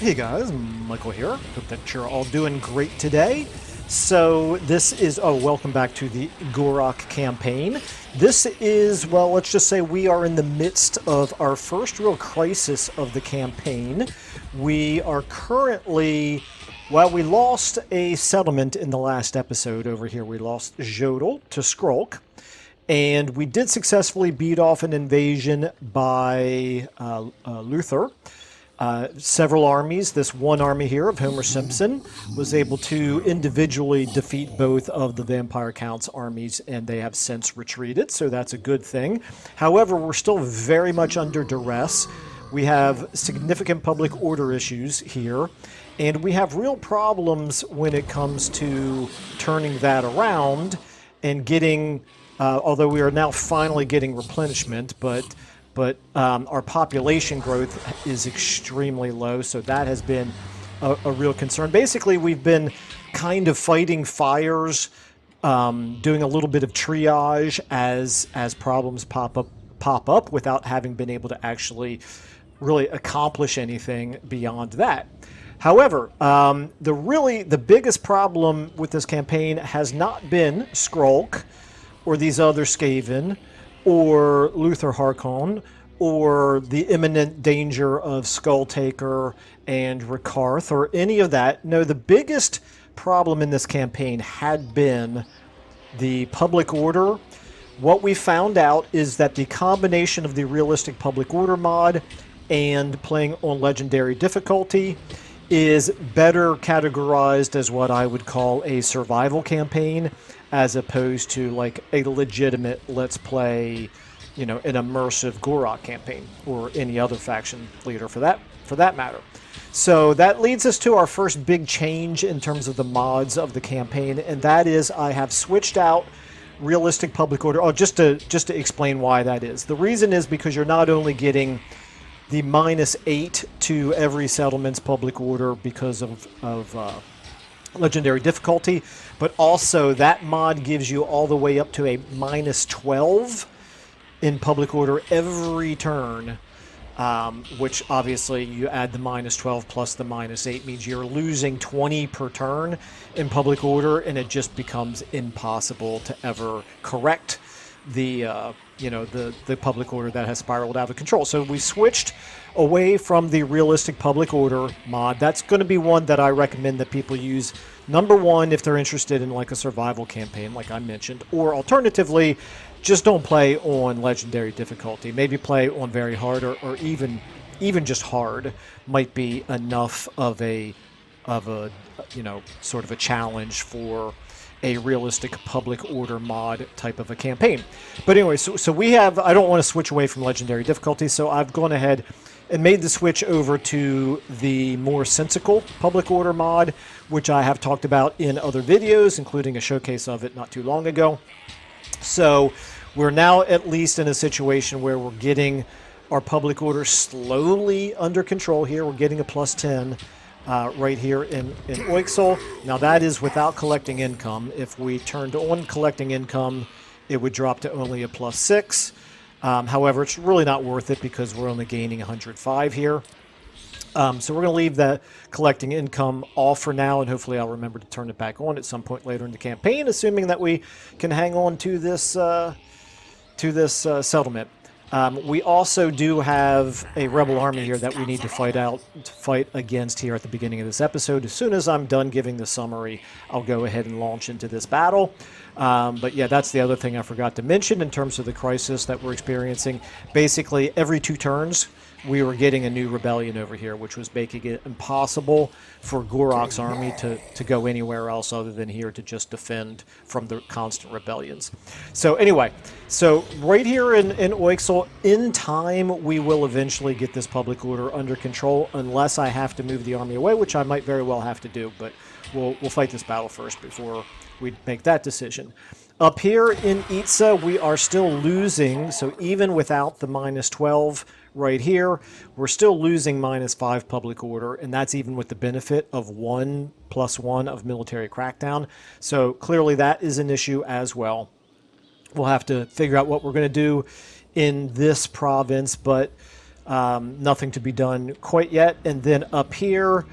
Hey guys, Michael here. Hope that you're all doing great today. So this is, welcome back to the Gor-Rok campaign. This is, well, let's just say we are in the midst of our first real crisis of the campaign. We are currently, well, we lost a settlement in the last episode over here. We lost Jodel to Skrulk. And we did successfully beat off an invasion by Luther. Several armies. This one army here of Homer Simpson was able to individually defeat both of the Vampire Count's armies, and they have since retreated, so that's a good thing. However, we're still very much under duress. We have significant public order issues here, and we have real problems when it comes to turning that around and getting, although we are now finally getting replenishment, but our population growth is extremely low, so that has been a real concern. Basically, we've been kind of fighting fires, doing a little bit of triage as problems pop up without having been able to actually really accomplish anything beyond that. However, the biggest problem with this campaign has not been Skrulk or these other Skaven, or Luther Harkon, or the imminent danger of Skulltaker and Rikarth, or any of that. No, the biggest problem in this campaign had been the public order. What we found out is that the combination of the realistic public order mod and playing on legendary difficulty is better categorized as what I would call a survival campaign, as opposed to like a legitimate let's play, an immersive Gor-Rok campaign or any other faction leader for that matter. So that leads us to our first big change in terms of the mods of the campaign, and that is I have switched out realistic public order. Oh, just to explain why that is. The reason is because you're not only getting the -8 to every settlement's public order because of legendary difficulty, but also that mod gives you all the way up to a -12 in public order every turn, which obviously you add the -12 plus the -8 means you're losing 20 per turn in public order, and it just becomes impossible to ever correct the public order that has spiraled out of control. So we switched away from the realistic public order mod. That's going to be one that I recommend that people use. Number one, if they're interested in like a survival campaign, like I mentioned, or alternatively, just don't play on legendary difficulty. Maybe play on very hard, or even just hard might be enough of a sort of a challenge for a realistic public order mod type of a campaign. But anyway, so we have, I don't want to switch away from legendary difficulty, so I've gone ahead and made the switch over to the more Sensical public order mod, which I have talked about in other videos, including a showcase of it not too long ago. So we're now at least in a situation where we're getting our public order slowly under control here. We're getting a +10 right here in Oixel. Now that is without collecting income. If we turned on collecting income, it would drop to only a +6. However, it's really not worth it because we're only gaining 105 here. So we're going to leave that collecting income off for now, and hopefully I'll remember to turn it back on at some point later in the campaign, assuming that we can hang on to this settlement. We also do have a rebel army here that we need to fight against here at the beginning of this episode. As soon as I'm done giving the summary, I'll go ahead and launch into this battle. But yeah, that's the other thing I forgot to mention in terms of the crisis that we're experiencing. Basically, every 2 turns, we were getting a new rebellion over here, which was making it impossible for Gor-Rok's army to go anywhere else other than here to just defend from the constant rebellions. So anyway, so right here in Oixel, in time, we will eventually get this public order under control, unless I have to move the army away, which I might very well have to do, but we'll fight this battle first before we make that decision. Up here in Itza, we are still losing, so even without the -12 right here, we're still losing -5 public order, and that's even with the benefit of 1+1 of military crackdown. So clearly that is an issue as well. We'll have to figure out what we're going to do in this province, but Nothing to be done quite yet. And then up here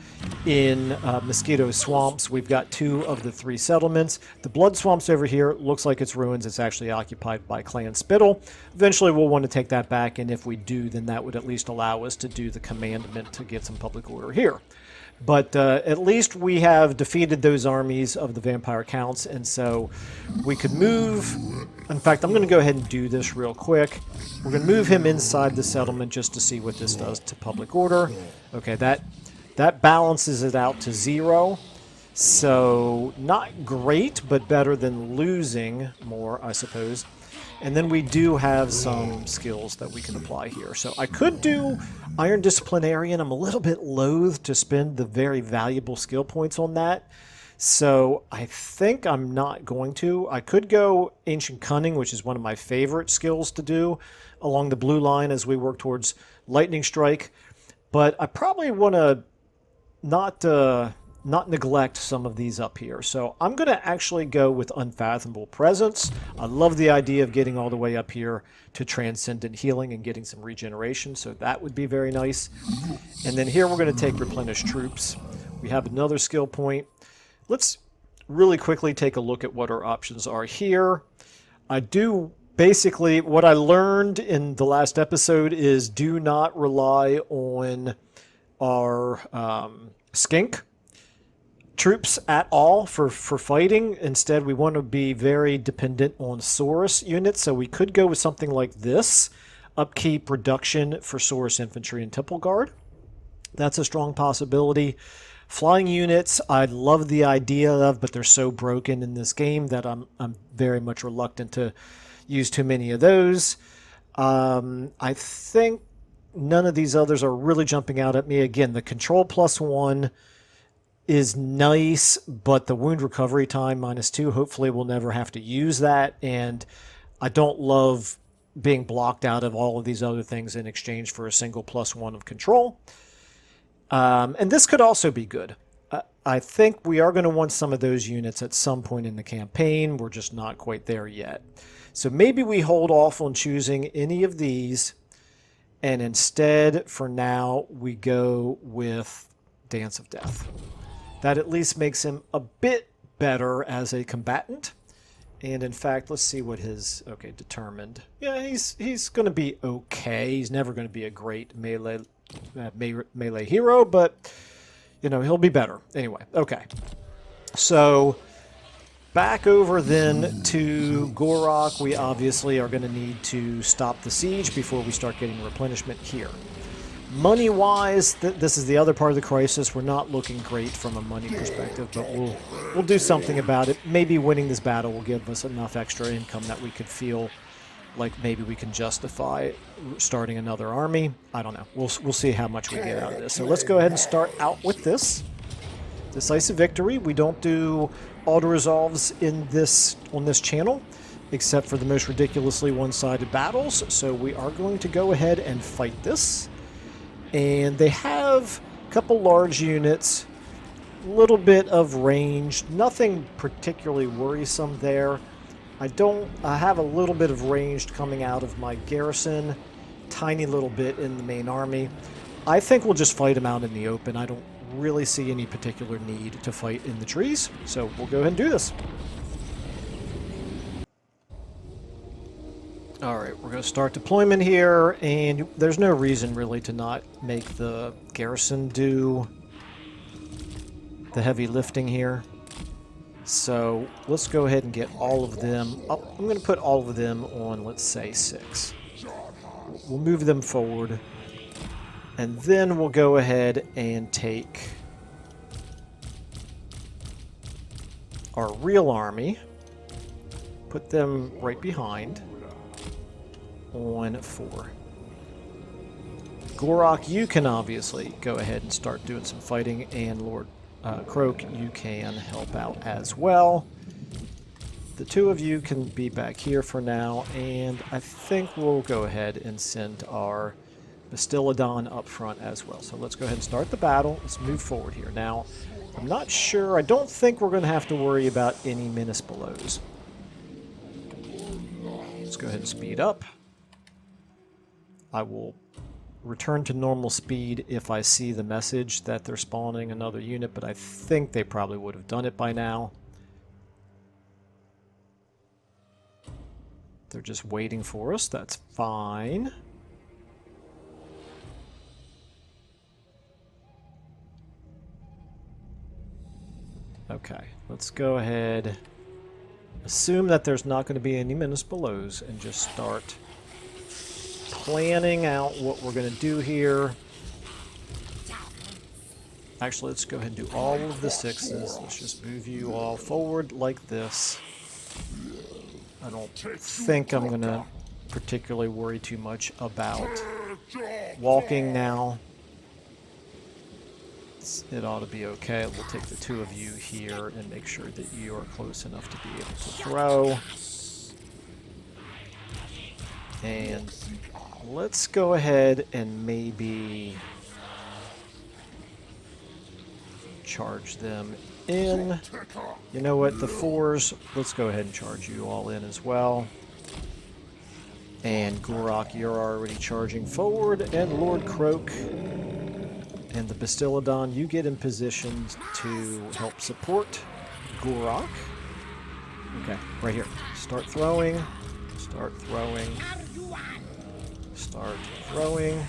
in Mosquito Swamps, we've got 2 of the 3 settlements. The Blood Swamps over here looks like it's ruins. It's actually occupied by Clan Spittle. Eventually we'll want to take that back, and if we do, then that would at least allow us to do the commandment to get some public order here. But at least we have defeated those armies of the Vampire Counts, and so we could move. In fact, I'm going to go ahead and do this real quick. We're going to move him inside the settlement just to see what this does to public order. Okay, that balances it out to 0. So not great, but better than losing more, I suppose. And then we do have some skills that we can apply here. So I could do Iron Disciplinarian. I'm a little bit loath to spend the very valuable skill points on that. So I think I'm not going to. I could go Ancient Cunning, which is one of my favorite skills to do along the blue line as we work towards Lightning Strike. But I probably want to not neglect some of these up here. So I'm going to actually go with Unfathomable Presence. I love the idea of getting all the way up here to Transcendent Healing and getting some regeneration, so that would be very nice. And then here we're going to take Replenish Troops. We have another skill point. Let's really quickly take a look at what our options are here. I do basically, what I learned in the last episode is do not rely on our skink troops at all for fighting. Instead, we want to be very dependent on Saurus units, so we could go with something like this. Upkeep reduction for Saurus Infantry and Temple Guard. That's a strong possibility. Flying units, I love the idea of, but they're so broken in this game that I'm very much reluctant to use too many of those. I think none of these others are really jumping out at me. Again, the Control +1 is nice, but the wound recovery time -2, hopefully we'll never have to use that, and I don't love being blocked out of all of these other things in exchange for a single +1 of control. And this could also be good. I think we are going to want some of those units at some point in the campaign. We're just not quite there yet. So maybe we hold off on choosing any of these, and instead, for now, we go with Dance of Death. That at least makes him a bit better as a combatant. And in fact, let's see what his... Okay, Determined. Yeah, he's going to be okay. He's never going to be a great melee hero, but, you know, he'll be better. Anyway, okay. So, back over then to Gor-Rok. We obviously are going to need to stop the siege before we start getting replenishment here. Money-wise, this is the other part of the crisis. We're not looking great from a money perspective, but we'll do something about it. Maybe winning this battle will give us enough extra income that we could feel like maybe we can justify starting another army. I don't know. We'll see how much we get out of this. So let's go ahead and start out with this. Decisive Victory. We don't do auto-resolves on this channel, except for the most ridiculously one-sided battles. So we are going to go ahead and fight this. And they have a couple large units, a little bit of range, nothing particularly worrisome there. I have a little bit of range coming out of my garrison, tiny little bit in the main army. I think we'll just fight them out in the open. I don't really see any particular need to fight in the trees, so we'll go ahead and do this. Alright, we're going to start deployment here, and there's no reason really to not make the garrison do the heavy lifting here. So let's go ahead and get all of them up. I'm going to put all of them on, let's say, 6. We'll move them forward, and then we'll go ahead and take our real army, put them right behind on 4. Gor-Rok, you can obviously go ahead and start doing some fighting, and Lord Croak, you can help out as well. The 2 of you can be back here for now, and I think we'll go ahead and send our Bastillodon up front as well. So let's go ahead and start the battle. Let's move forward here. Now, I'm not sure. I don't think we're going to have to worry about any Menace Belows. Let's go ahead and speed up. I will return to normal speed if I see the message that they're spawning another unit, but I think they probably would have done it by now. They're just waiting for us. That's fine. Okay, let's go ahead. Assume that there's not going to be any menace belows and just start planning out what we're going to do here. Actually, let's go ahead and do all of the 6s. Let's just move you all forward like this. I don't think I'm going to particularly worry too much about walking now. It ought to be okay. We'll take the 2 of you here and make sure that you are close enough to be able to throw. And let's go ahead and maybe charge them in. You know what? The 4s, let's go ahead and charge you all in as well. And Gor-Rok, you're already charging forward. And Lord Croak and the Bastiladon, you get in position to help support Gor-Rok. Okay, right here. Start throwing. Start throwing. Start throwing.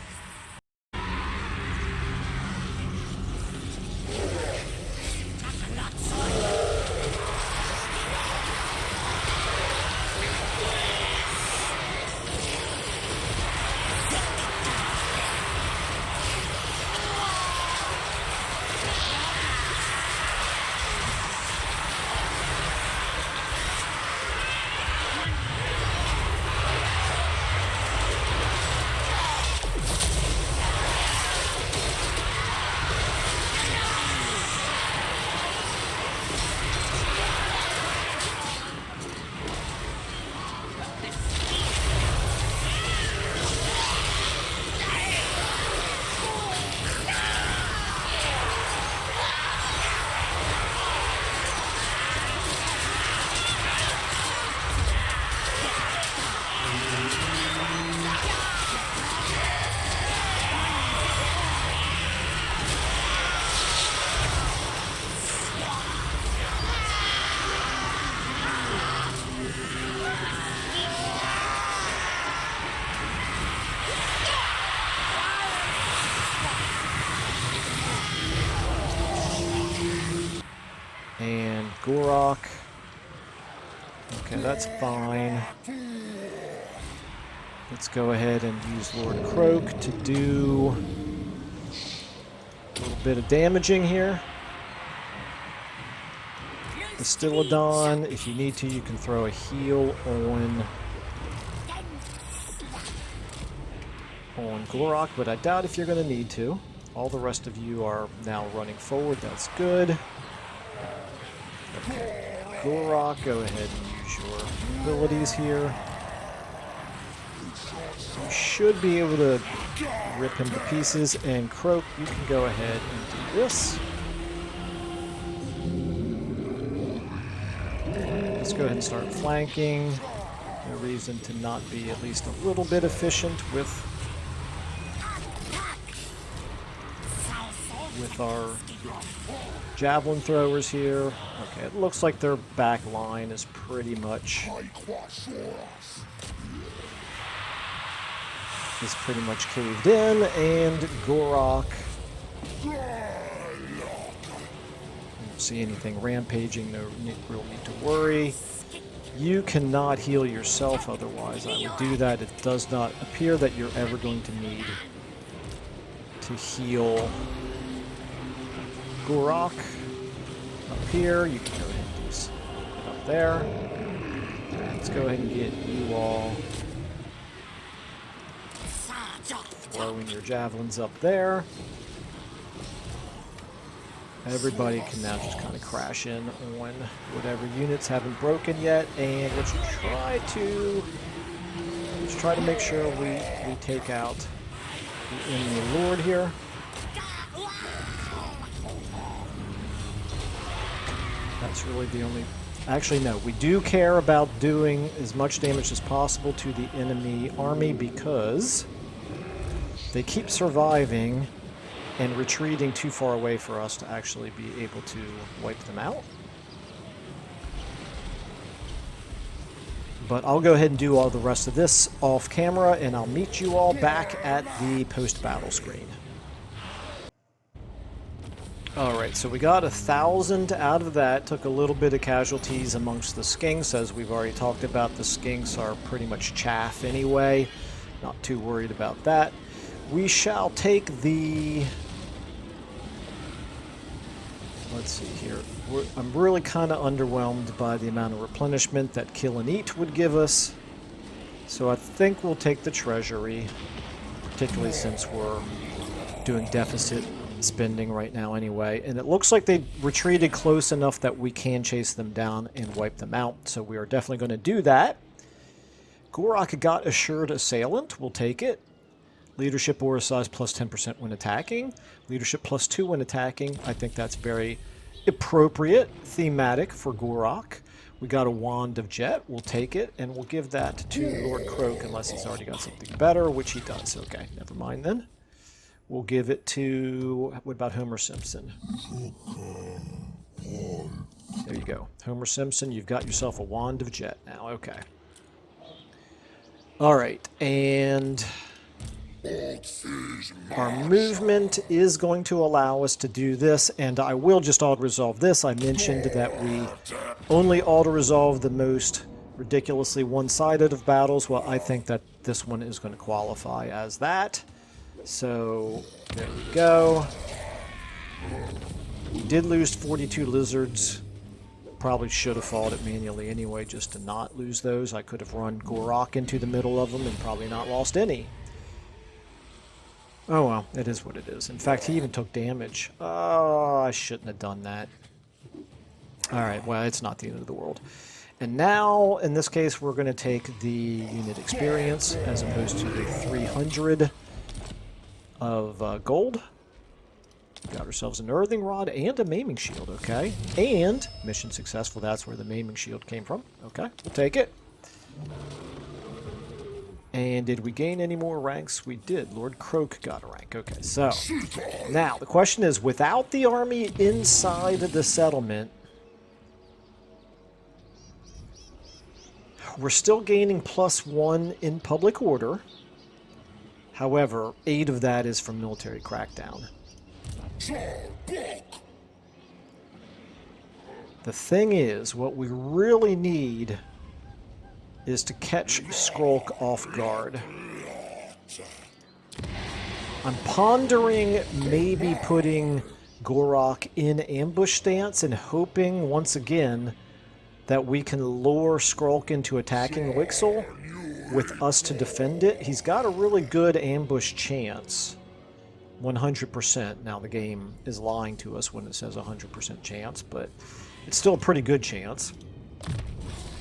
Gor-Rok. Okay, that's fine. Let's go ahead and use Lord Croak to do a little bit of damaging here. Bastiladon, if you need to, you can throw a heal on Gor-Rok, but I doubt if you're going to need to. All the rest of you are now running forward. That's good. Okay, Gor-Rok, go ahead and use your abilities here. You should be able to rip him to pieces, and Croak, you can go ahead and do this. Let's go ahead and start flanking. No reason to not be at least a little bit efficient with our javelin throwers here. Okay, it looks like their back line is pretty much caved in, and Gor-Rok, I don't see anything rampaging, no real need to worry. You cannot heal yourself, otherwise I would do that. It does not appear that you're ever going to need to heal Gor-Rok. Up here, you can go ahead and just get up there. Let's go ahead and get you all throwing your javelins up there. Everybody can now just kind of crash in on whatever units haven't broken yet, and let's try to make sure we take out the enemy lord here. That's really the only... Actually, no. We do care about doing as much damage as possible to the enemy army because They keep surviving and retreating too far away for us to actually be able to wipe them out. But I'll go ahead and do all the rest of this off camera, and I'll meet you all back at the post-battle screen. Alright, so we got 1,000 out of that. Took a little bit of casualties amongst the skinks. As we've already talked about, the skinks are pretty much chaff anyway. Not too worried about that. We shall take the... Let's see here. I'm really kind of underwhelmed by the amount of replenishment that Kill and Eat would give us. So I think we'll take the Treasury, particularly since we're doing deficit spending right now anyway. And it looks like they retreated close enough that we can chase them down and wipe them out. So we are definitely going to do that. Gor-Rok got Assured Assailant. We'll take it. Leadership aura size plus 10% when attacking. Leadership plus 2 when attacking. I think that's very appropriate, thematic for Gor-Rok. We got a Wand of Jet. We'll take it, and we'll give that to Lord Croak unless he's already got something better, which he does. Okay, never mind then. We'll give it to... What about Homer Simpson? There you go. Homer Simpson, you've got yourself a Wand of Jet now. Okay. All right, and... Our movement is going to allow us to do this, and I will just auto-resolve this. I mentioned that we only auto-resolve the most ridiculously one-sided of battles. Well, I think that this one is going to qualify as that. So, there we go. We did lose 42 lizards. Probably should have fought it manually anyway, just to not lose those. I could have run Gor-Rok into the middle of them and probably not lost any. Oh well, it is what it is. In fact, he even took damage. Oh, I shouldn't have done that. Alright, well, it's not the end of the world. And now, in this case, we're going to take the unit experience as opposed to the 300 of gold. Got ourselves an Earthing Rod and a Maiming Shield, okay. And, mission successful, that's where the Maiming Shield came from. Okay, we'll take it. And did we gain any more ranks? We did. Lord Croak got a rank. Okay, so now the question is, without the army inside the settlement, we're still gaining +1 in public order. However, 8 of that is from military crackdown. The thing is, what we really need is to catch Skrulk off guard. I'm pondering maybe putting Gor-Rok in ambush stance and hoping, once again, that we can lure Skrulk into attacking Wixel with us to defend it. He's got a really good ambush chance. 100%. Now, the game is lying to us when it says 100% chance, but it's still a pretty good chance.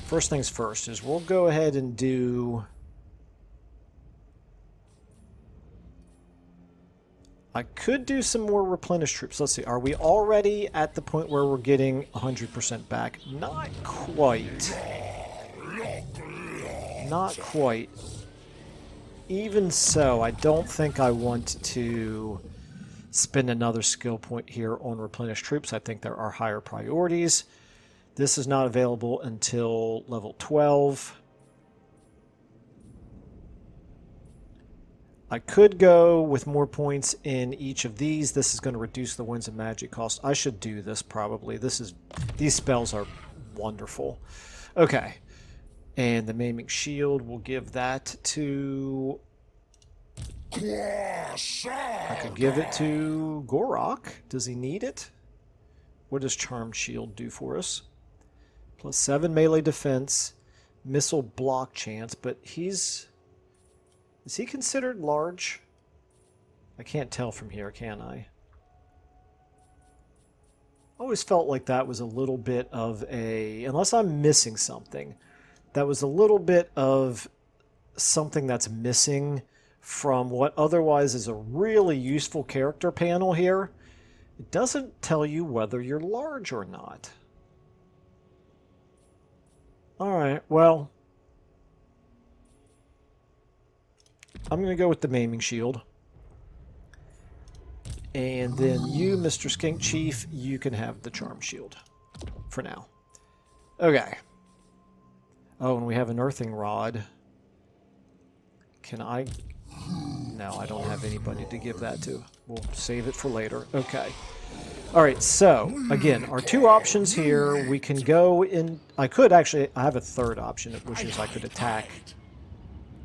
First things first is we'll go ahead and do... I could do some more replenished troops. Let's see. Are we already at the point where we're getting 100% back? Not quite. Not quite. Even so, I don't think I want to spend another skill point here on replenished troops. I think there are higher priorities. This is not available until level 12. I could go with more points in each of these. This is going to reduce the Winds of Magic cost. I should do this probably. These spells are wonderful. Okay. And the Maiming Shield, we'll give that to... I could give it to Gor-Rok. Does he need it? What does Charmed Shield do for us? +7 melee defense, missile block chance, but is he considered large? I can't tell from here, can I? I always felt like that was a little bit of a, unless I'm missing something, that was a little bit of something that's missing from what otherwise is a really useful character panel here. It doesn't tell you whether you're large or not. Alright, well, I'm going to go with the Maiming Shield. And then you, Mr. Skink Chief, you can have the Charm Shield for now. Okay. Oh, and we have an Earthing Rod. Can I... No, I don't have anybody to give that to. We'll save it for later. Okay. Alright, so, again, our two options here, we can go in... I could actually... I have a third option, which is I could attack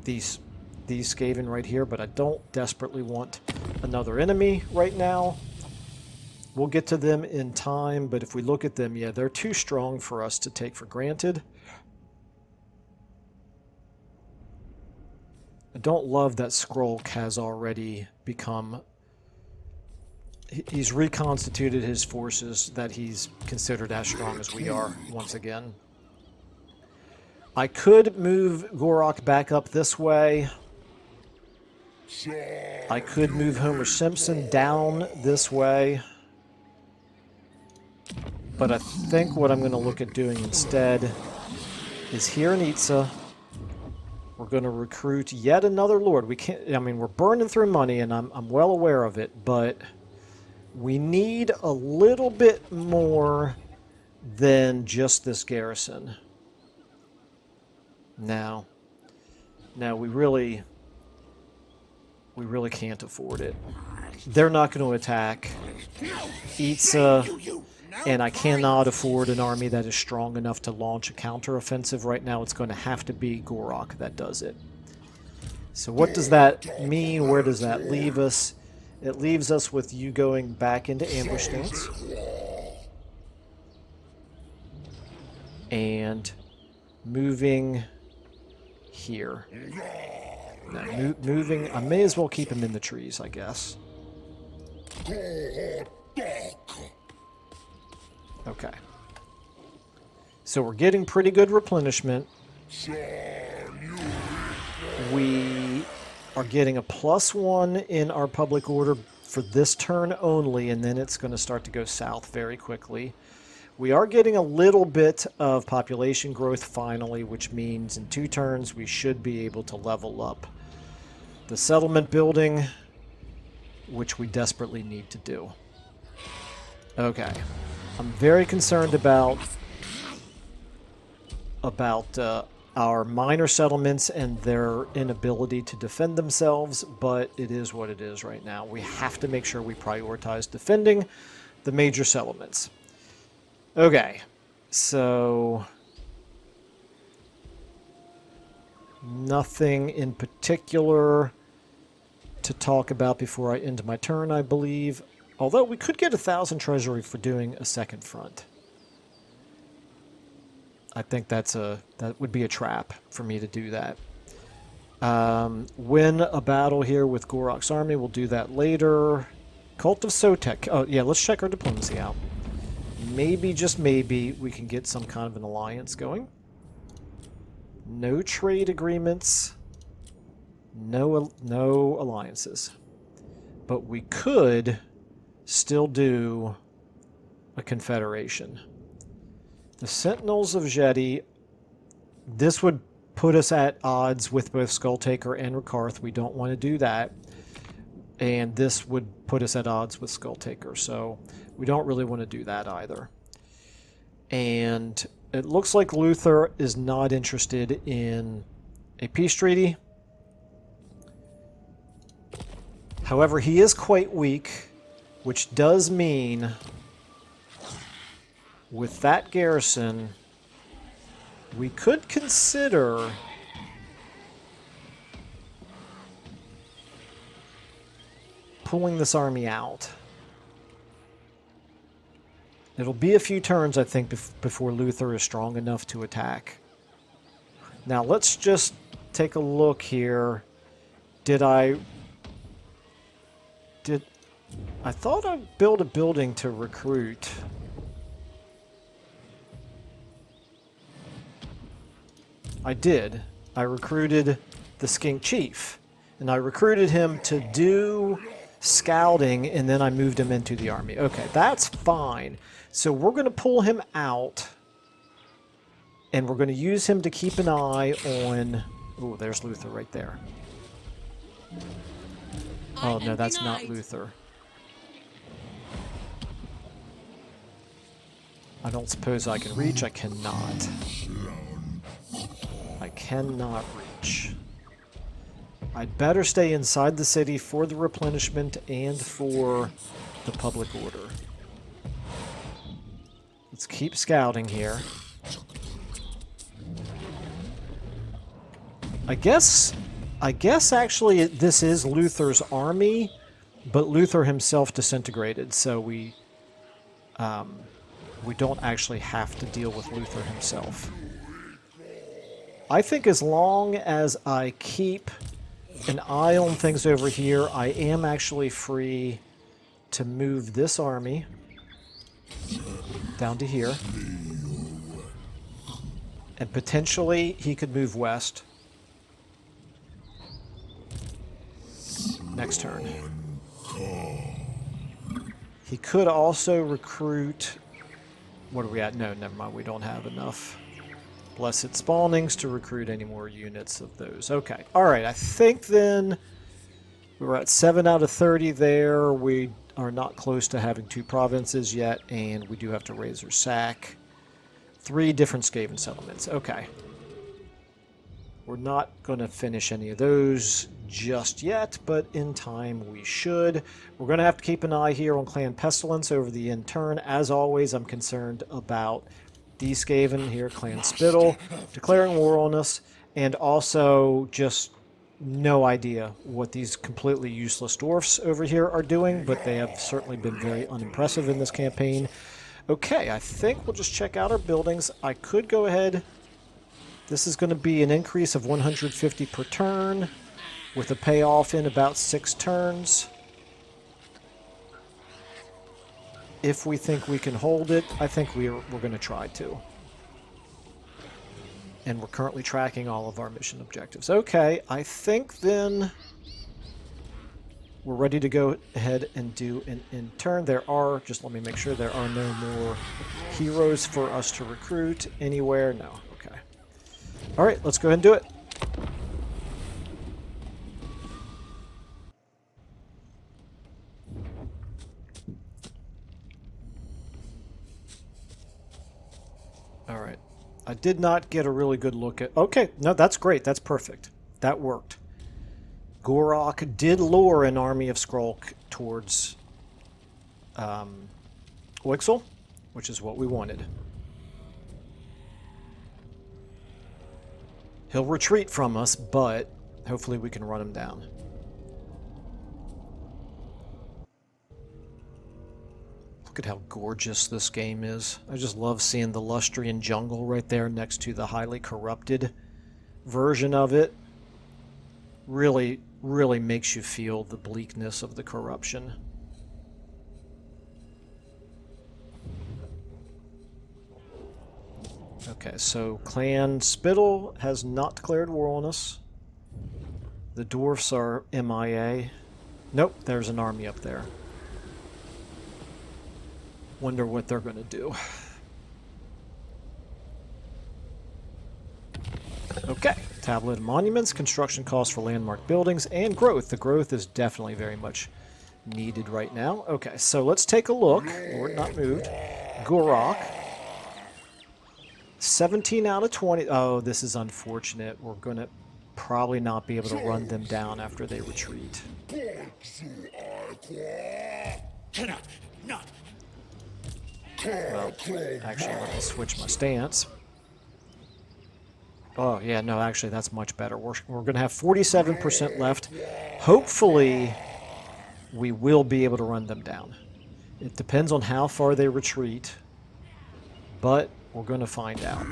these Skaven right here, but I don't desperately want another enemy right now. We'll get to them in time, but if we look at them, yeah, they're too strong for us to take for granted. I don't love that Skrulk has already become... He's reconstituted his forces that he's considered as strong as we are once again. I could move Gor-Rok back up this way. I could move Homer Simpson down this way. But I think what I'm going to look at doing instead is here in Itza, we're going to recruit yet another Lord. We can't, I mean, we're burning through money, and I'm well aware of it, but we need a little bit more than just this garrison. Now we really can't afford it. They're not going to attack Itza, and I cannot afford an army that is strong enough to launch a counteroffensive right now. It's going to have to be Gor-Rok that does it. So what does that mean? Where does that leave us? It leaves us with you going back into ambush stance. And moving here. Now, moving... I may as well keep him in the trees, I guess. Okay. So we're getting pretty good replenishment. We are getting a +1 in our public order for this turn only, and then it's going to start to go south very quickly. We are getting a little bit of population growth finally, which means in 2 turns we should be able to level up the settlement building, which we desperately need to do. Okay. I'm very concerned about our minor settlements and their inability to defend themselves, but it is what it is right now. We have to make sure we prioritize defending the major settlements. Okay, so nothing in particular to talk about before I end my turn, I believe. Although we could get 1,000 treasury for doing a second front. I think that would be a trap for me to do that. Win a battle here with Gor-Rok's army. We'll do that later. Cult of Sotek. Oh, yeah, let's check our diplomacy out. Maybe, just maybe, we can get some kind of an alliance going. No trade agreements. No alliances. But we could still do a confederation. The Sentinels of Jedi, this would put us at odds with both Skulltaker and Rakarth. We don't want to do that. And this would put us at odds with Skulltaker, so we don't really want to do that either. And it looks like Luther is not interested in a peace treaty. However, he is quite weak, which does mean with that garrison, we could consider pulling this army out. It'll be a few turns, I think, before Luther is strong enough to attack. Now, let's just take a look here. I thought I built a building to recruit. I did. I recruited the Skink Chief. And I recruited him to do scouting, and then I moved him into the army. Okay, that's fine. So we're going to pull him out, and we're going to use him to keep an eye on... Oh, there's Luther right there. Oh, no, that's not Luther. I don't suppose I can reach. I cannot. I cannot reach. I'd better stay inside the city for the replenishment and for the public order. Let's keep scouting here. I guess actually this is Luther's army, but Luther himself disintegrated, so we don't actually have to deal with Luther himself. I think as long as I keep an eye on things over here, I am actually free to move this army down to here. And potentially he could move west next turn. He could also recruit... What are we at? No, never mind. We don't have enough Blessed Spawnings to recruit any more units of those. Okay. Alright, I think then we were at 7 out of 30 there. We are not close to having 2 provinces yet, and we do have to raise or sack 3 different Skaven settlements. Okay. We're not going to finish any of those just yet, but in time we should. We're going to have to keep an eye here on Clan Pestilence over the end turn. As always, I'm concerned about these Skaven here, Clan Spittle, declaring war on us, and also just no idea what these completely useless dwarfs over here are doing, but they have certainly been very unimpressive in this campaign. Okay, I think we'll just check out our buildings. I could go ahead. This is going to be an increase of 150 per turn, with a payoff in about 6 turns. If we think we can hold it, I think we're going to try to. And we're currently tracking all of our mission objectives. Okay, I think then we're ready to go ahead and do an in turn. There are, just let me make sure, there are no more heroes for us to recruit anywhere. No, okay. All right, let's go ahead and do it. All right. I did not get a really good look at... Okay, no, that's great. That's perfect. That worked. Gor-Rok did lure an army of Skrulk towards Wixel, which is what we wanted. He'll retreat from us, but hopefully we can run him down. Look at how gorgeous this game is. I just love seeing the Lustrian jungle right there next to the highly corrupted version of it. Really, really makes you feel the bleakness of the corruption. Okay, so Clan Spittle has not declared war on us. The dwarfs are MIA. Nope, there's an army up there. Wonder what they're going to do. Okay, Tablet of Monuments, construction costs for landmark buildings, and growth. The growth is definitely very much needed right now. Okay, so let's take a look. Lord not moved. Gor-Rok. 17 out of 20. Oh, this is unfortunate. We're going to probably not be able to run them down after they retreat. Well, actually, let me switch my stance. Oh, yeah, no, actually, that's much better. We're going to have 47% left. Hopefully, we will be able to run them down. It depends on how far they retreat, but we're going to find out.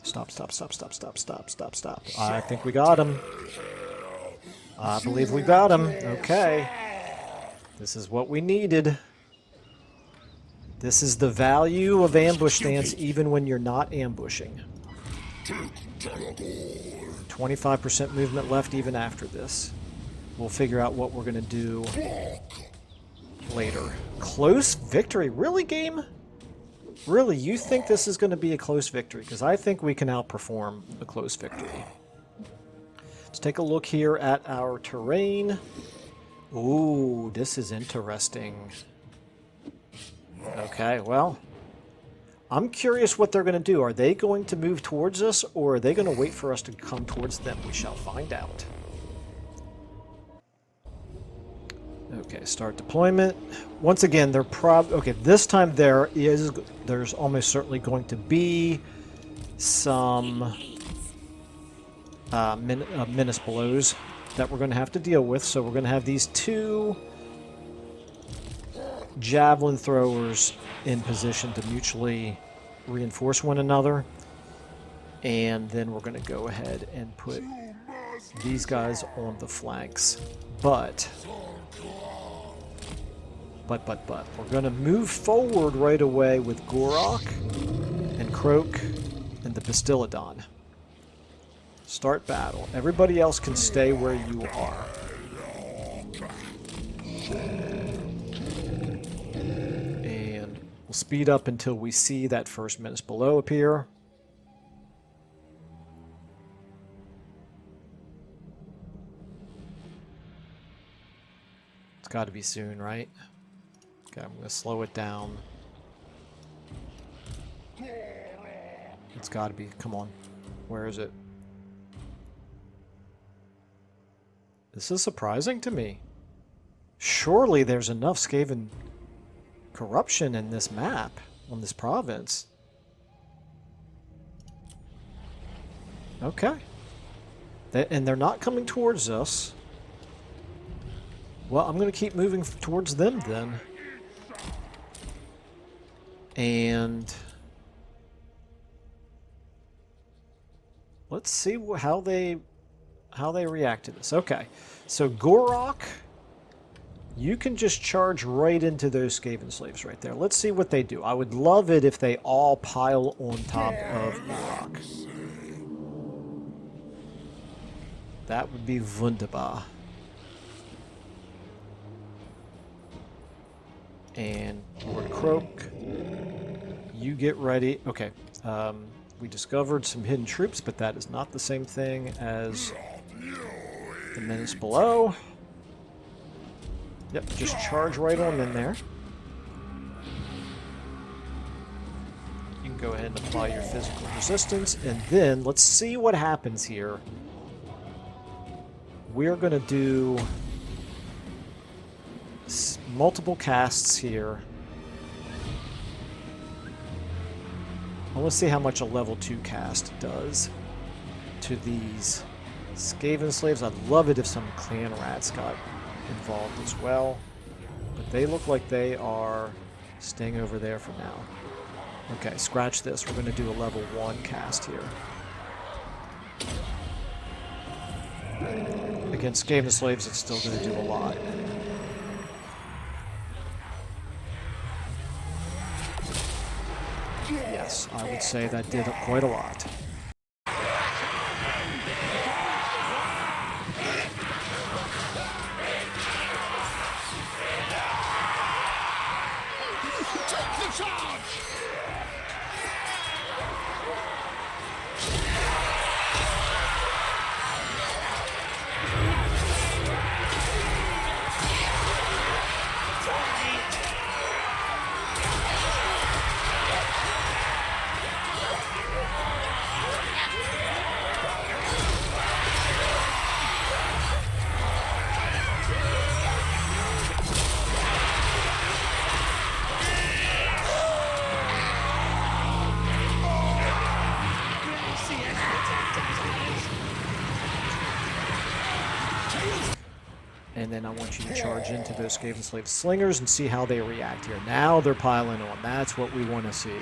Stop, stop, stop, stop, stop, stop, stop, stop. I think we got him. I believe we got him. Okay. This is what we needed. This is the value of ambush stance even when you're not ambushing. 25% movement left even after this. We'll figure out what we're going to do later. Close victory? Really, game? Really? You think this is going to be a close victory? Because I think we can outperform a close victory. Let's take a look here at our terrain. Ooh, this is interesting. Okay, well, I'm curious what they're going to do. Are they going to move towards us, or are they going to wait for us to come towards them? We shall find out. Okay, start deployment. Once again, they're okay, this time there's almost certainly going to be some menace blows that we're going to have to deal with. So we're going to have these two javelin throwers in position to mutually reinforce one another. And then we're going to go ahead and put these guys on the flanks. But we're going to move forward right away with Gor-Rok and Croak and the Bastillodon. Start battle. Everybody else can stay where you are. And we'll speed up until we see that first menace below appear. It's got to be soon, right? Okay, I'm going to slow it down. It's got to be. Come on. Where is it? This is surprising to me. Surely there's enough Skaven corruption in this map, on this province. Okay. And they're not coming towards us. Well, I'm going to keep moving towards them then. And let's see how they react to this. Okay, so Gor-Rok, you can just charge right into those Skaven slaves right there. Let's see what they do. I would love it if they all pile on top of Gor-Rok. That would be wunderbar. And Lord Croak, you get ready. Okay, we discovered some hidden troops, but that is not the same thing as the menace below. Yep, just charge right on in there. You can go ahead and apply your physical resistance, and then let's see what happens here. We're going to do multiple casts here. I want to see how much a level 2 cast does to these Skaven slaves. I'd love it if some clan rats got involved as well. But they look like they are staying over there for now. Okay, scratch this. We're going to do a level 1 cast here. Against Skaven slaves, it's still going to do a lot. Yes, I would say that did quite a lot. Take the charge! And then I want you to charge into those Skaven slave slingers and see how they react here. Now they're piling on. That's what we want to see.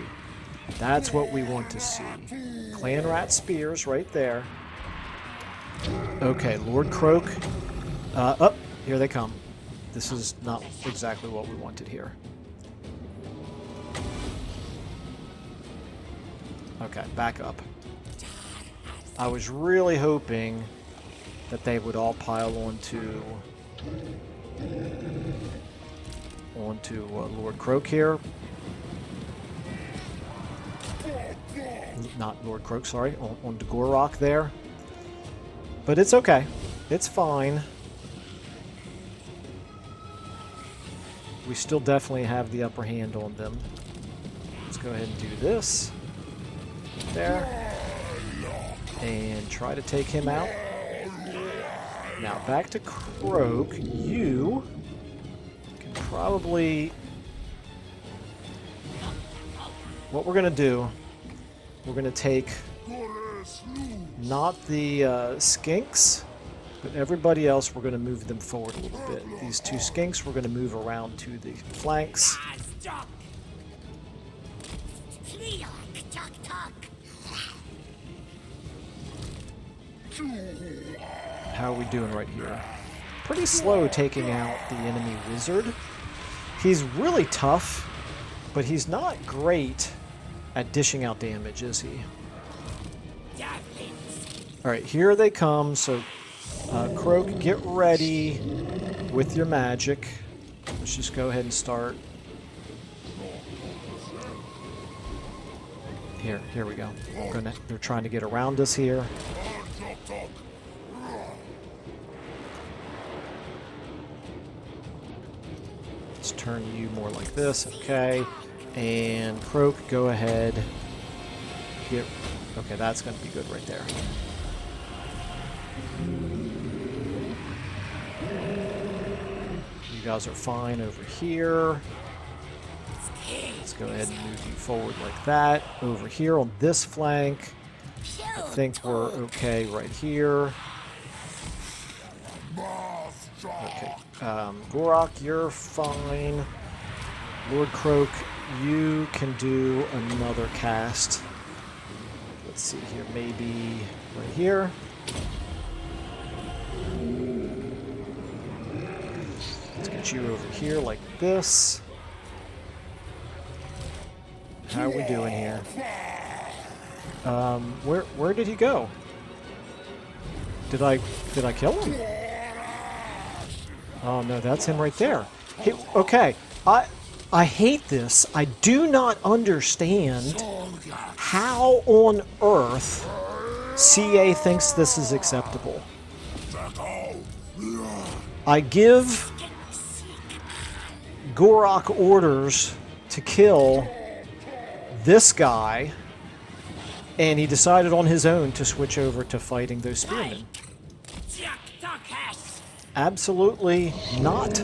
That's what we want to see. Clan rat spears right there. Okay, Lord Croak. Up, here they come. This is not exactly what we wanted here. Okay, back up. I was really hoping that they would all pile onto Lord Croak here. Not Lord Croak, sorry. Onto Gor-Rok there. But it's okay. It's fine. we still definitely have the upper hand on them. Let's go ahead and do this. There. And try to take him out. Now back to Krog. You can probably... What we're going to do, we're going to take not the skinks, but everybody else, we're going to move them forward a little bit. These two skinks, we're going to move around to the flanks. How are we doing right here? Pretty slow taking out the enemy wizard. He's really tough, but he's not great at dishing out damage, is he? Alright, here they come. So, Krog, get ready with your magic. Let's just go ahead and start. Here we go. They're trying to get around us here. Let's turn you more like this, okay. And Krog, go ahead. Okay, that's going to be good right there. You guys are fine over here. Let's go ahead and move you forward like that. Over here on this flank, I think we're okay right here. Okay, Gor-Rok, you're fine. Lord Krog, you can do another cast. Let's see here, maybe right here. Let's get you over here like this. How are we doing here? Where did he go? Did I kill him? Oh no, that's him right there. Hey, okay, I hate this. I do not understand how on earth CA thinks this is acceptable. I give Gor-Rok orders to kill this guy, and he decided on his own to switch over to fighting those spearmen. Absolutely not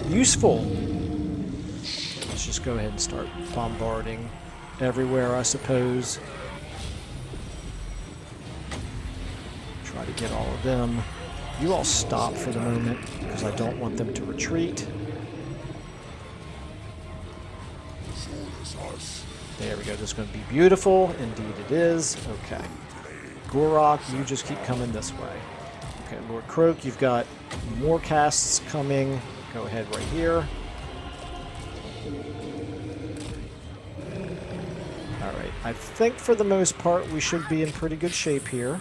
useful. Let's just go ahead and start bombarding everywhere, I suppose. Try to get all of them. You all stop for the moment, because I don't want them to retreat. There we go. This is going to be beautiful. Indeed it is. Okay. Gor-Rok, you just keep coming this way. Okay, Lord Krog, you've got more casts coming. Go ahead right here. Alright, I think for the most part we should be in pretty good shape here.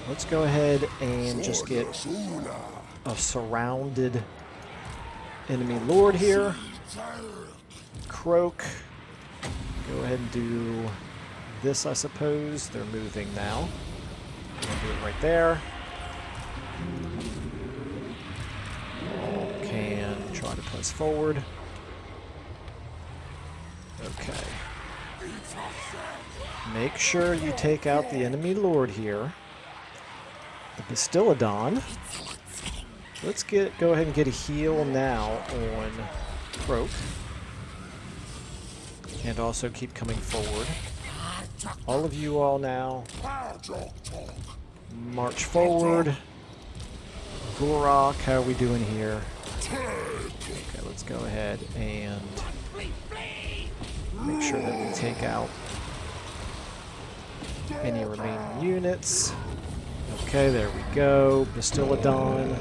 Let's go ahead and just get a surrounded enemy lord here. Krog, go ahead and do this, I suppose. They're moving now. I'm gonna do it right there. Can try to press forward. Okay. Make sure you take out the enemy lord here. The Bastillodon. Let's go ahead and get a heal now on Krog. And also keep coming forward. All of you all now. March forward. Gor-Rok, how are we doing here? Okay, let's go ahead and make sure that we take out any remaining units. Okay, there we go. Bastillodon.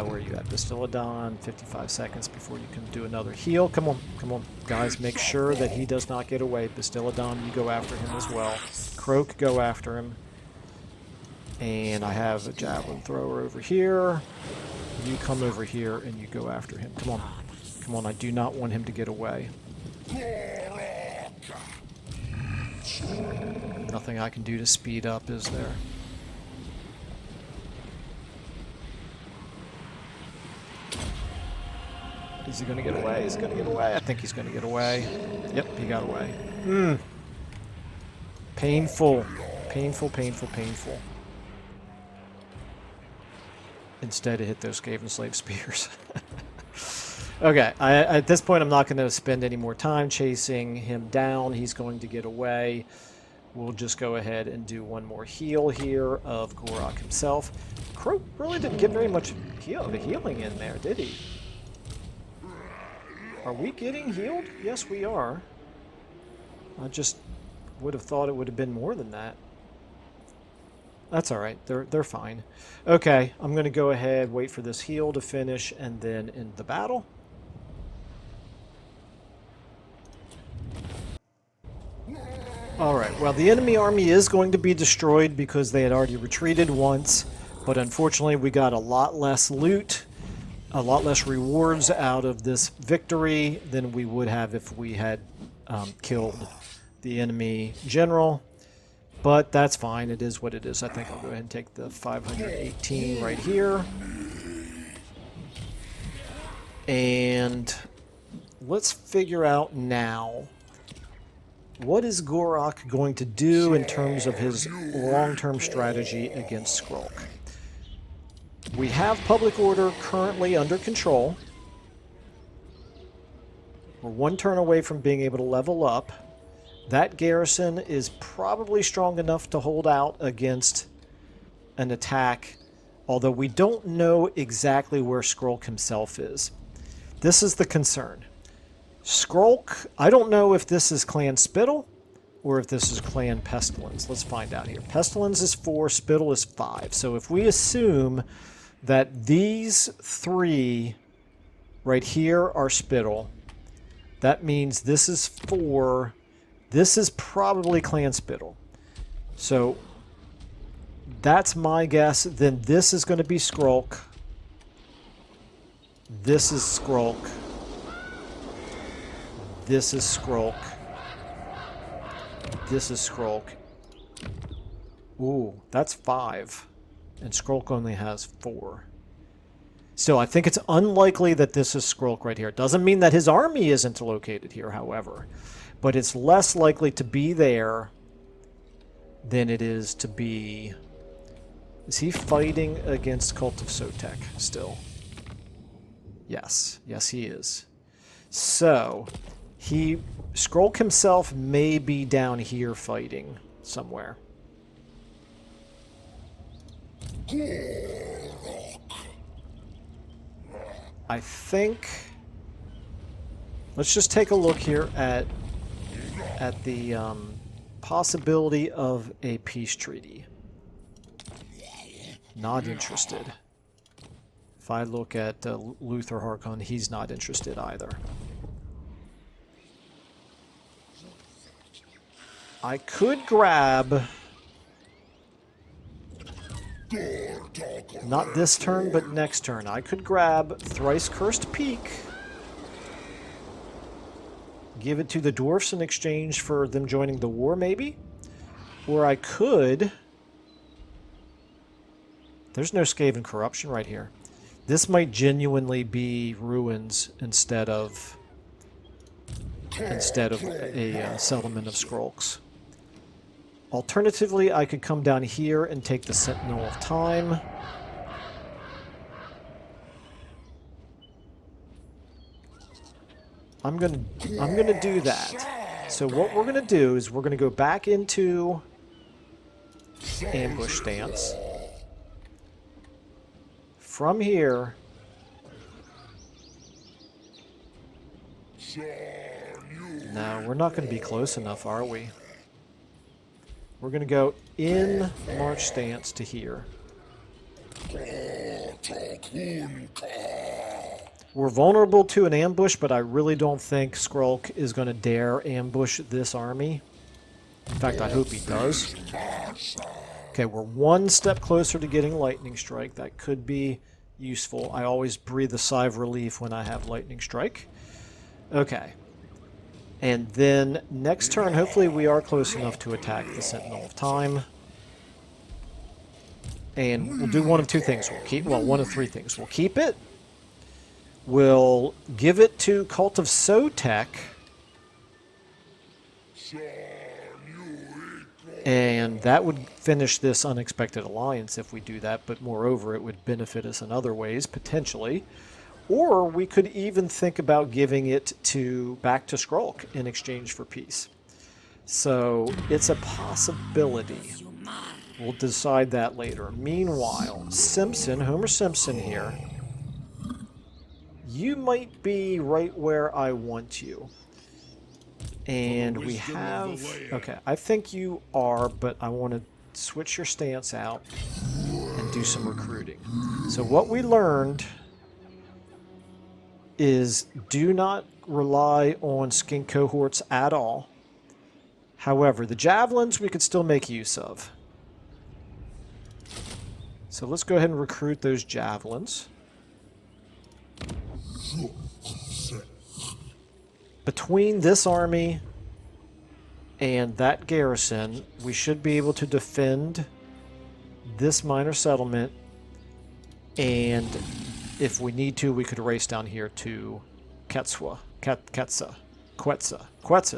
Where are you at, Bastillodon? 55 seconds before you can do another heal. Come on, come on. Guys, make sure that he does not get away. Bastillodon, you go after him as well. Krog, go after him. And I have a javelin thrower over here. You come over here and you go after him. Come on. Come on, I do not want him to get away. Nothing I can do to speed up, is there? Is he going to get away? Is he going to get away? I think he's going to get away. Yep, he got away. Painful. Painful, painful, painful. Instead, it hit those Skaven slave spears. Okay, at this point, I'm not going to spend any more time chasing him down. He's going to get away. We'll just go ahead and do one more heal here of Gor-Rok himself. Crow really didn't get very much healing in there, did he? Are we getting healed? Yes, we are. I just would have thought it would have been more than that. That's alright. They're fine. Okay, I'm going to go ahead, wait for this heal to finish, and then end the battle. Alright, well, the enemy army is going to be destroyed because they had already retreated once, but unfortunately we got a lot less loot, a lot less rewards out of this victory than we would have if we had killed the enemy general. But that's fine. It is what it is. I think I'll go ahead and take the 518 right here. And let's figure out now, what is Gor-Rok going to do in terms of his long-term strategy against Skrulk? We have public order currently under control. We're one turn away from being able to level up. That garrison is probably strong enough to hold out against an attack, although we don't know exactly where Skrulk himself is. This is the concern. Skrulk, I don't know if this is Clan Spittle or if this is Clan Pestilence. Let's find out here. Pestilence is 4, Spittle is 5. So if we assume that these 3 right here are Spittle, that means this is 4. This is probably Clan Spittle. So that's my guess. Then this is going to be Skrulk. This is Skrulk. This is Skrulk. This is Skrulk. Ooh, that's 5. And Skrulk only has 4. Still, I think it's unlikely that this is Skrulk right here. Doesn't mean that his army isn't located here, however. But it's less likely to be there than it is to be... Is he fighting against Cult of Sotek still? Yes. Yes, he is. So, Skrulk himself may be down here fighting somewhere. I think... Let's just take a look here at the possibility of a peace treaty. Not interested. If I look at Luther Harkon, he's not interested either. I could grab... Not this turn, but next turn. I could grab Thrice Cursed Peak. Give it to the dwarfs in exchange for them joining the war, maybe? Or I could... There's no Skaven corruption right here. This might genuinely be ruins instead of a settlement of Skrulks. Alternatively, I could come down here and take the Sentinel of Time. I'm gonna do that. So what we're gonna do is we're gonna go back into ambush stance. From here, no, we're not gonna be close enough, are we? We're gonna go in march stance to here. We're vulnerable to an ambush, but I really don't think Skrulk is going to dare ambush this army. In fact, I hope he does. Okay, we're one step closer to getting Lightning Strike. That could be useful. I always breathe a sigh of relief when I have Lightning Strike. Okay. And then next turn, hopefully we are close enough to attack the Sentinel of Time. And we'll do one of two things. We'll keep, well, one of three things. We'll keep it. We'll give it to Cult of Sotek. And that would finish this unexpected alliance if we do that, but moreover, it would benefit us in other ways, potentially. Or we could even think about giving it back to Skrulk in exchange for peace. So it's a possibility. We'll decide that later. Meanwhile, Homer Simpson here. You might be right where I want you. And we have... Okay, I think you are, but I want to switch your stance out and do some recruiting. So what we learned is do not rely on skink cohorts at all. However, the javelins we could still make use of. So let's go ahead and recruit those javelins. Between this army and that garrison, we should be able to defend this minor settlement, and if we need to, we could race down here to Quetzal,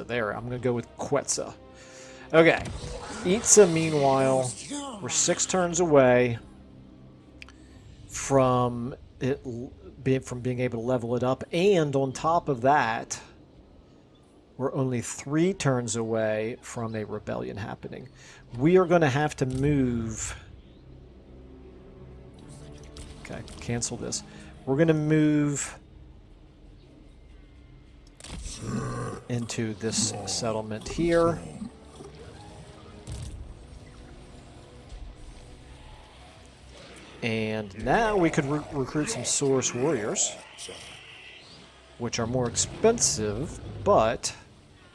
there, I'm going to go with Quetzal. Okay, Itza, meanwhile, we're 6 turns away from being able to level it up, and on top of that, we're only 3 turns away from a rebellion happening. We are going to have to move... Okay, cancel this. We're going to move into this settlement here. And now we could recruit some Source Warriors, which are more expensive, but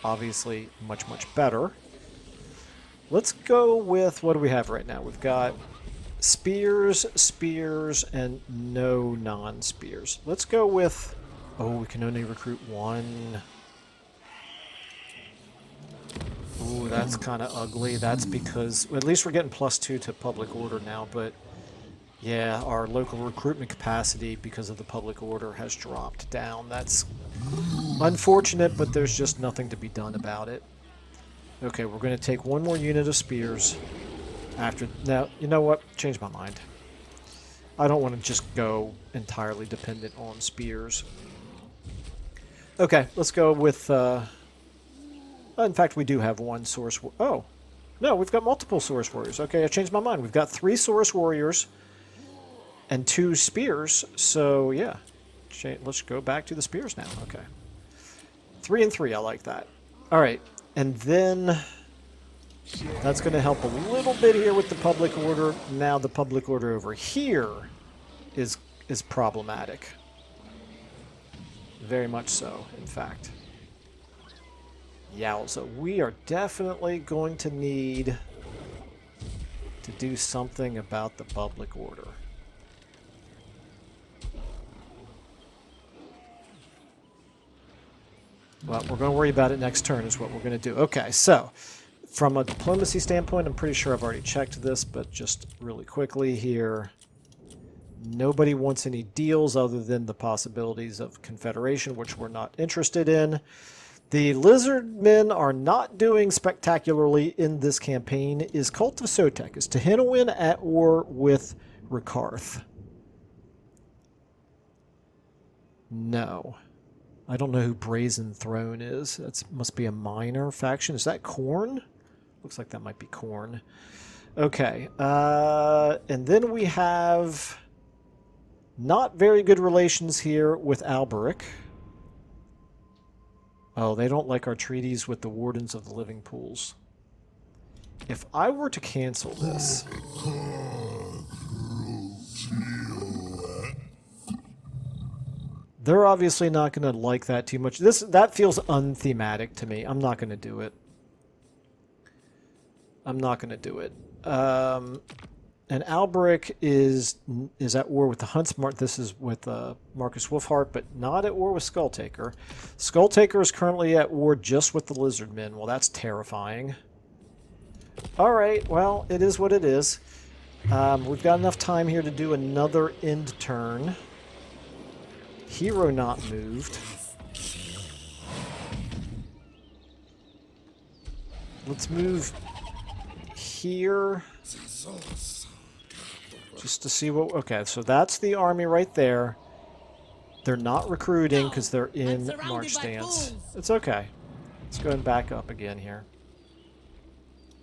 obviously much, much better. Let's go with, what do we have right now? We've got spears, and no non-spears. Let's go with, oh, we can only recruit 1. Ooh, that's kind of ugly. That's because, well, at least we're getting +2 to public order now, but yeah, our local recruitment capacity because of the public order has dropped down. That's unfortunate, but there's just nothing to be done about it. Okay, we're going to take 1 more unit of spears. Now, you know what? Change my mind. I don't want to just go entirely dependent on spears. Okay, let's go with... in fact, we do have 1 Source... Oh! No, we've got multiple Source Warriors. Okay, I changed my mind. We've got 3 Source Warriors and 2 spears, so yeah. Let's go back to the spears now. Okay. 3 and 3, I like that. Alright, and then... That's going to help a little bit here with the public order. Now the public order over here is problematic. Very much so, in fact. Yowza. We are definitely going to need to do something about the public order. Well, we're going to worry about it next turn is what we're going to do. Okay, so... From a diplomacy standpoint, I'm pretty sure I've already checked this, but just really quickly here, nobody wants any deals other than the possibilities of confederation, which we're not interested in. The Lizardmen are not doing spectacularly in this campaign. Is Cult of Sotek, is Tehinowen at war with Rikarth? No. I don't know who Brazen Throne is. That must be a minor faction. Is that Khorne? Looks like that might be Khorne. Okay. And then we have not very good relations here with Alberic. Oh, they don't like our treaties with the Wardens of the Living Pools. If I were to cancel this... They're obviously not going to like that too much. That feels unthematic to me. I'm not going to do it. I'm not going to do it. And Alberic is at war with the Huntsmark. This is with Marcus Wolfheart, but not at war with Skulltaker. Skulltaker is currently at war just with the Lizardmen. Well, that's terrifying. All right, well, it is what it is. We've got enough time here to do another end turn. Hero not moved. Let's move here. Just to see what... Okay, so that's the army right there. They're not recruiting because they're in march stance. It's okay. Let's go and back up again here.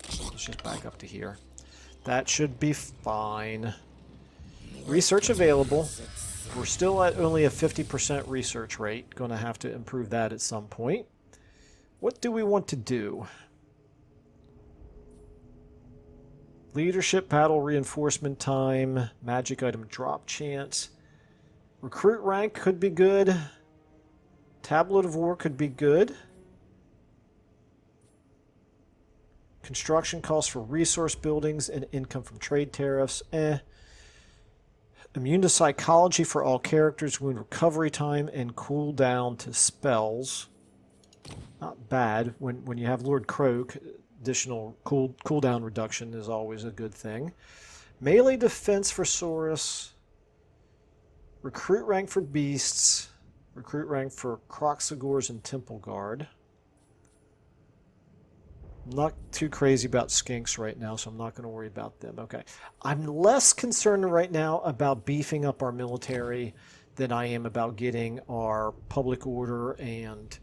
Let's just back up to here. That should be fine. Research available. We're still at only a 50% research rate. Going to have to improve that at some point. What do we want to do? Leadership, battle reinforcement time, magic item drop chance. Recruit rank could be good. Tablet of War could be good. Construction costs for resource buildings and income from trade tariffs. Immune to psychology for all characters, wound recovery time, and cooldown to spells. Not bad. When you have Lord Croak, additional cooldown reduction is always a good thing. Melee defense for Saurus. Recruit rank for beasts. Recruit rank for Kroxigors and Temple Guard. I'm not too crazy about skinks right now, so I'm not going to worry about them. Okay. I'm less concerned right now about beefing up our military than I am about getting our public order and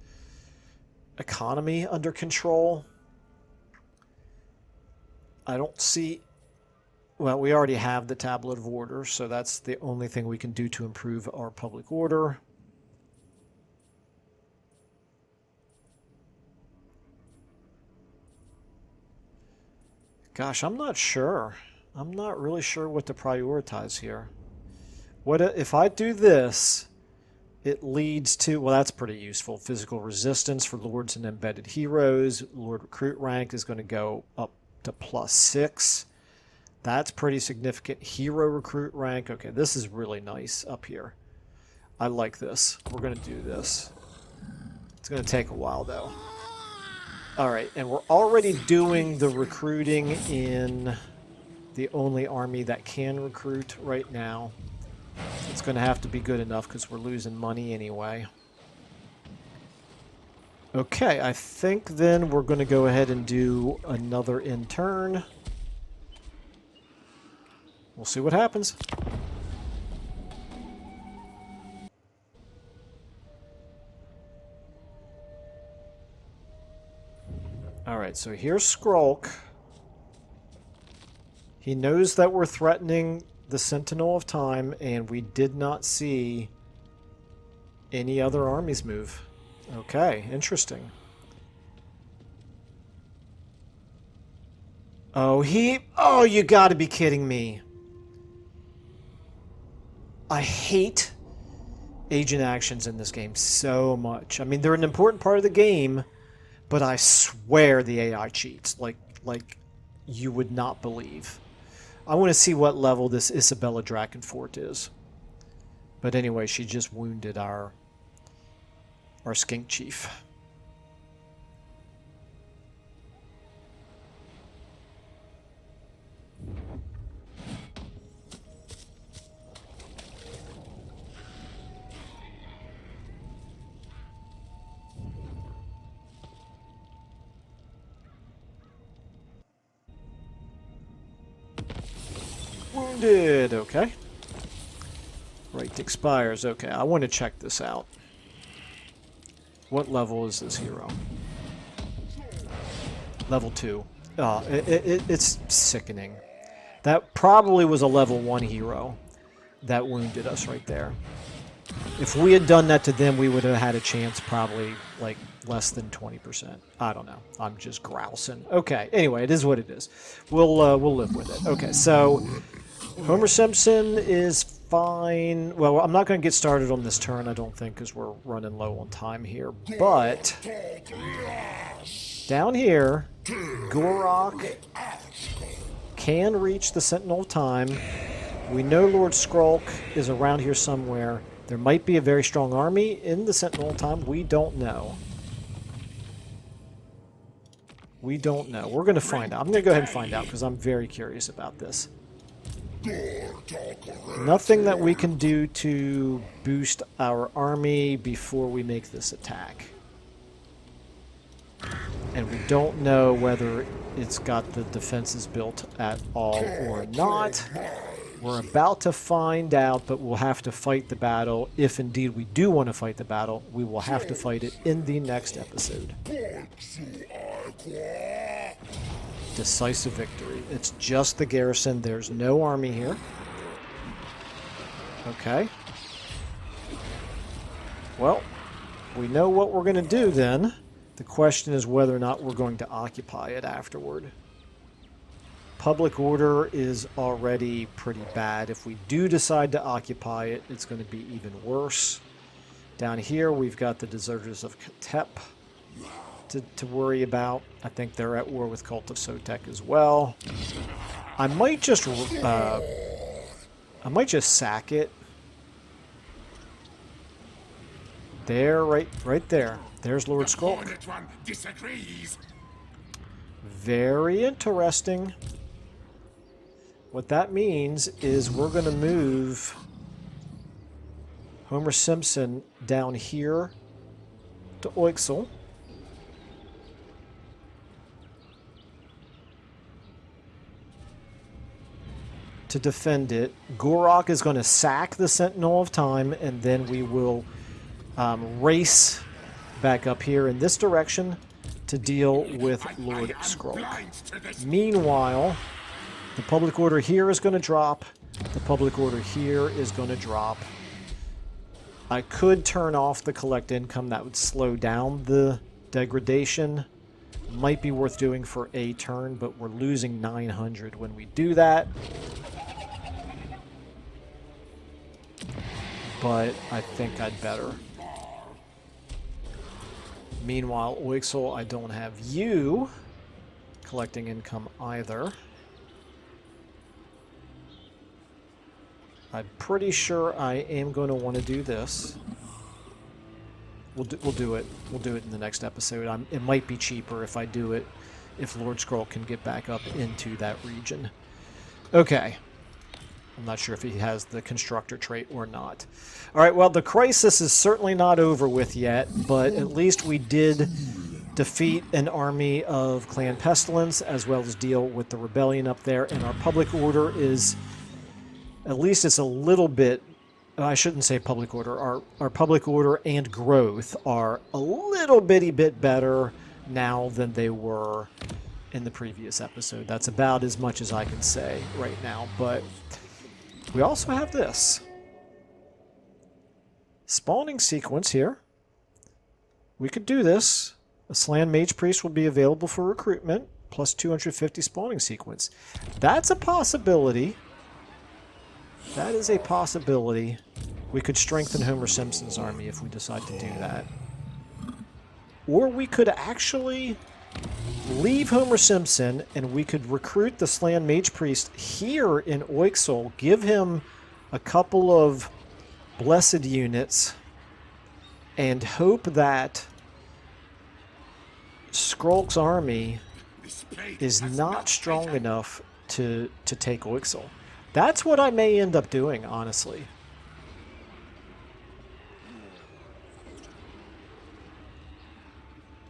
economy under control. I don't see... Well, we already have the Tablet of Order, so that's the only thing we can do to improve our public order. Gosh, I'm not sure. I'm not really sure what to prioritize here. What if I do this, it leads to... Well, that's pretty useful. Physical resistance for Lords and Embedded Heroes. Lord Recruit rank is going to go up to +6. That's pretty significant. Hero recruit rank. Okay, this is really nice up here. I like this. We're going to do this. It's going to take a while, though. Alright, and we're already doing the recruiting in the only army that can recruit right now. It's going to have to be good enough because we're losing money anyway. Okay, I think then we're going to go ahead and do another in turn. We'll see what happens. Alright, so here's Skrulk. He knows that we're threatening the Sentinel of Time, and we did not see any other armies move. Okay, interesting. Oh, Oh, you gotta be kidding me. I hate agent actions in this game so much. I mean, they're an important part of the game, but I swear the AI cheats. Like you would not believe. I want to see what level this Isabella Drakenfort is. But anyway, she just wounded our skink chief. Wounded, okay. Right expires, okay. I want to check this out. What level is this hero? Level 2. Oh, it's sickening. That probably was a level 1 hero that wounded us right there. If we had done that to them, we would have had a chance probably like less than 20%. I don't know. I'm just grousing. Okay, anyway, it is what it is. We'll live with it. Okay, so Homer Simpson is fine. Well, I'm not going to get started on this turn, I don't think, because we're running low on time here. But down here, Gor-Rok can reach the Sentinel of Time. We know Lord Skrulk is around here somewhere. There might be a very strong army in the Sentinel of Time. We don't know. We don't know. We're going to find out. I'm going to go ahead and find out because I'm very curious about this. Nothing that we can do to boost our army before we make this attack. And we don't know whether it's got the defenses built at all or not. We're about to find out, but we'll have to fight the battle. If indeed we do want to fight the battle, we will have to fight it in the next episode. Decisive victory. It's just the garrison. There's no army here. Okay. Well, we know what we're going to do then. The question is whether or not we're going to occupy it afterward. Public order is already pretty bad. If we do decide to occupy it, it's going to be even worse. Down here, we've got the deserters of Katep to worry about. I think they're at war with Cult of Sotek as well. I might just sack it. There, right there. There's Lord Skrulk. Very interesting. What that means is we're going to move Homer Simpson down here to Oixel. To defend it. Gor-Rok is going to sack the Sentinel of Time, and then we will race back up here in this direction to deal with Lord Skrulk. Meanwhile, the public order here is going to drop. The public order here is going to drop. I could turn off the collect income. That would slow down the degradation. Might be worth doing for a turn, but we're losing 900 when we do that. But I think I'd better. Meanwhile, Oixel, I don't have you collecting income either. I'm pretty sure I am going to want to do this. We'll do it. We'll do it in the next episode. It might be cheaper if I do it, if Lord Skrulk can get back up into that region. Okay. I'm not sure if he has the constructor trait or not. All right, well, the crisis is certainly not over with yet, but at least we did defeat an army of Clan Pestilence, as well as deal with the rebellion up there, and our public order is, at least it's a little bit, I shouldn't say public order, our public order and growth are a little bitty bit better now than they were in the previous episode. That's about as much as I can say right now, but we also have this. Spawning sequence here. We could do this. A Slan Mage Priest will be available for recruitment, plus 250 spawning sequence. That's a possibility. That is a possibility. We could strengthen Homer Simpson's army if we decide to do that. Or we could actually leave Homer Simpson and we could recruit the Slan Mage Priest here in Oixel, give him a couple of blessed units, and hope that Skrulk's army is not strong enough to take Oixel. That's what I may end up doing, honestly.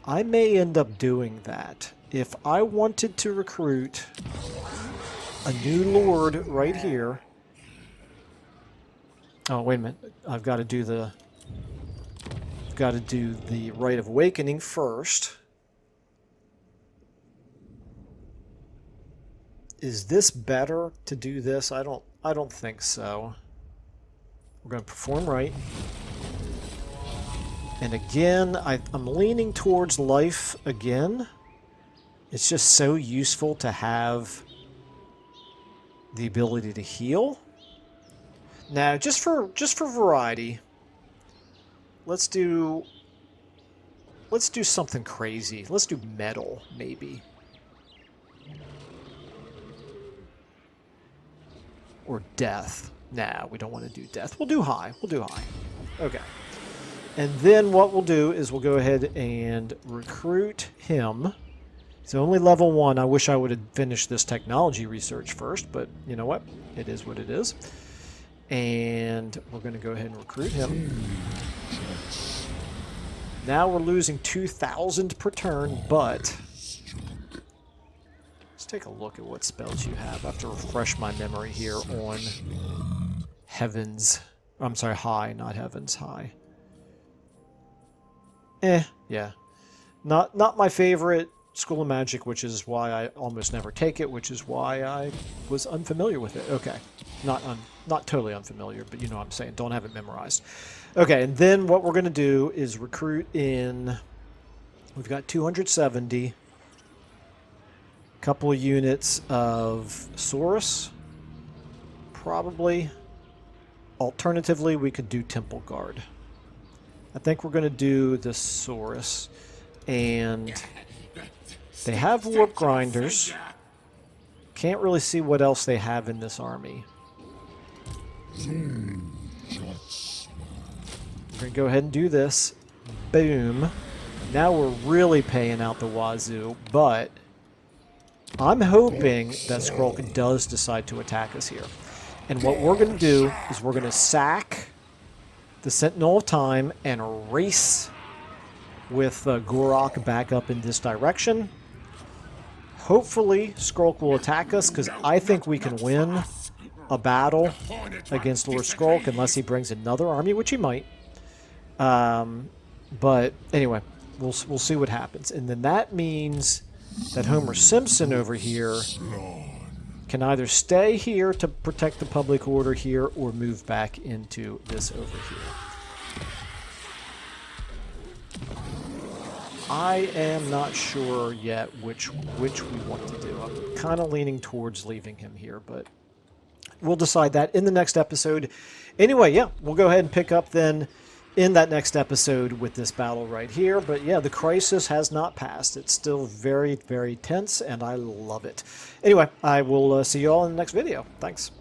I may end up doing that. If I wanted to recruit a new lord right here... Oh, wait a minute. I've got to do the Rite of Awakening first. Is this better to do this? I don't think so. We're going to perform right. And again, I'm leaning towards life again. It's just so useful to have the ability to heal. Now, just for variety, let's do something crazy. Let's do metal, maybe. Or death. Nah, we don't want to do death. We'll do high. We'll do high. Okay. And then what we'll do is we'll go ahead and recruit him He's only level 1. I wish I would have finished this technology research first, but you know what? It is what it is. And we're going to go ahead and recruit him. Now we're losing 2,000 per turn, but let's take a look at what spells you have. I have to refresh my memory here on Heavens. I'm sorry, High, not Heavens, High. Yeah. Not my favorite School of Magic, which is why I almost never take it, which is why I was unfamiliar with it. Okay. Not totally unfamiliar, but you know what I'm saying. Don't have it memorized. Okay, and then what we're going to do is recruit in... We've got 270. Couple of units of Saurus. Probably. Alternatively, we could do Temple Guard. I think we're going to do the Saurus. And they have Warp Grinders. Can't really see what else they have in this army. We're going to go ahead and do this. Boom. Now we're really paying out the wazoo, but I'm hoping that Skrulk does decide to attack us here. And what we're going to do is we're going to sack the Sentinel of Time and race with Gor-Rok back up in this direction. Hopefully Skrulk will attack us, because I think we can win a battle against Lord Skrulk unless he brings another army, which he might. But anyway, we'll see what happens. And then that means that Homer Simpson over here can either stay here to protect the public order here or move back into this over here. I am not sure yet which we want to do. I'm kind of leaning towards leaving him here, but we'll decide that in the next episode. Anyway, yeah, we'll go ahead and pick up then in that next episode with this battle right here. But yeah, the crisis has not passed. It's still very, very tense, and I love it. Anyway, I will see you all in the next video. Thanks.